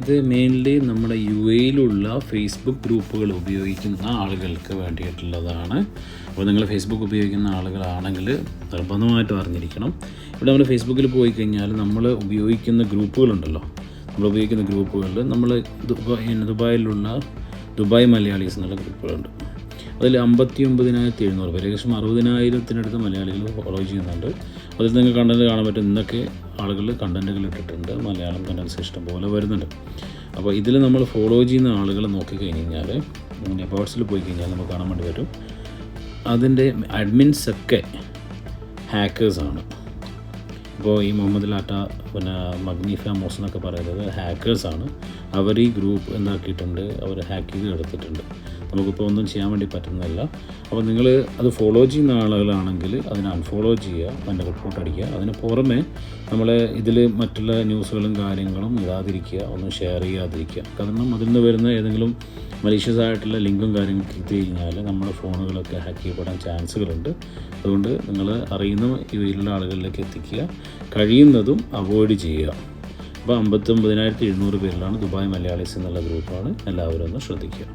ഇത് മെയിൻലി നമ്മുടെ UAE-യിലുള്ള ഫേസ്ബുക്ക് ഗ്രൂപ്പുകൾ ഉപയോഗിക്കുന്ന ആളുകൾക്ക് വേണ്ടിയിട്ടുള്ളതാണ്. അപ്പോൾ നിങ്ങൾ ഫേസ്ബുക്ക് ഉപയോഗിക്കുന്ന ആളുകളാണെങ്കിൽ നിർബന്ധമായിട്ടും അറിഞ്ഞിരിക്കണം. ഇവിടെ നമ്മൾ ഫേസ്ബുക്കിൽ പോയി കഴിഞ്ഞാൽ നമ്മൾ ഉപയോഗിക്കുന്ന ഗ്രൂപ്പുകളുണ്ടല്ലോ, നമ്മൾ ഉപയോഗിക്കുന്ന ഗ്രൂപ്പുകളിൽ നമ്മൾ ദുബായിലുള്ള ദുബായ് മലയാളീസ് എന്നുള്ള ഗ്രൂപ്പുകളുണ്ട്. അതിൽ 59,700 പേര്, ഏകദേശം 60,000-ത്തിനടുത്ത് മലയാളികൾ ഫോളോ ചെയ്യുന്നുണ്ട്. അതിൽ നിങ്ങൾക്ക് കണ്ടൻറ്റ് കാണാൻ പറ്റും. ഇന്നൊക്കെ ആളുകൾ കണ്ടൻറ്റുകൾ ഇട്ടിട്ടുണ്ട്, മലയാളം കണ്ടൻറ്റ്സ് ഇഷ്ടം പോലെ വരുന്നുണ്ട്. അപ്പോൾ ഇതിൽ നമ്മൾ ഫോളോ ചെയ്യുന്ന ആളുകൾ നോക്കിക്കഴിഞ്ഞാൽ എബൌട്ട്സിൽ പോയി കഴിഞ്ഞാൽ നമുക്ക് കാണാൻ വേണ്ടി വരും, അതിൻ്റെ അഡ്മിൻസൊക്കെ ഹാക്കേഴ്സാണ്. ഇപ്പോൾ ഈ മുഹമ്മദ് ലാറ്റ, പിന്നെ മഗ്നീഫ മോസ് എന്നൊക്കെ പറയുന്നത് ഹാക്കേഴ്സാണ്. അവർ ഈ ഗ്രൂപ്പ് എന്താക്കിയിട്ടുണ്ട്, അവർ ഹാക്ക് ചെയ്ത് എടുത്തിട്ടുണ്ട്. നമുക്കിപ്പോൾ ഒന്നും ചെയ്യാൻ വേണ്ടി പറ്റുന്നില്ല. അപ്പോൾ നിങ്ങൾ അത് ഫോളോ ചെയ്യുന്ന ആളുകളാണെങ്കിൽ അതിനെ അൺഫോളോ ചെയ്യുക, അതിൻ്റെ റിപ്പോർട്ട് അടിക്കുക. അതിന് പുറമെ നമ്മൾ ഇതിൽ മറ്റുള്ള ന്യൂസുകളും കാര്യങ്ങളും ഇടാതിരിക്കുക, ഒന്നും ഷെയർ ചെയ്യാതിരിക്കുക. കാരണം അതിൽ നിന്ന് വരുന്ന ഏതെങ്കിലും മലീഷ്യസ് ആയിട്ടുള്ള ലിങ്കും കാര്യങ്ങളും ക്ലിക്ക് കഴിഞ്ഞാൽ നമ്മുടെ ഫോണുകളൊക്കെ ഹാക്ക് ചെയ്യപ്പെടാൻ ചാൻസുകളുണ്ട്. അതുകൊണ്ട് നിങ്ങൾ അറിയുന്ന ഇതിലുള്ള ആളുകളിലേക്ക് എത്തിക്കുക, കഴിയുന്നതും അവോയ്ഡ് ചെയ്യുക. അപ്പോൾ 59,700 പേരിലാണ് ദുബായ് മലയാളീസ് എന്നുള്ള ഗ്രൂപ്പാണ്. എല്ലാവരും ഒന്ന് ശ്രദ്ധിക്കുക.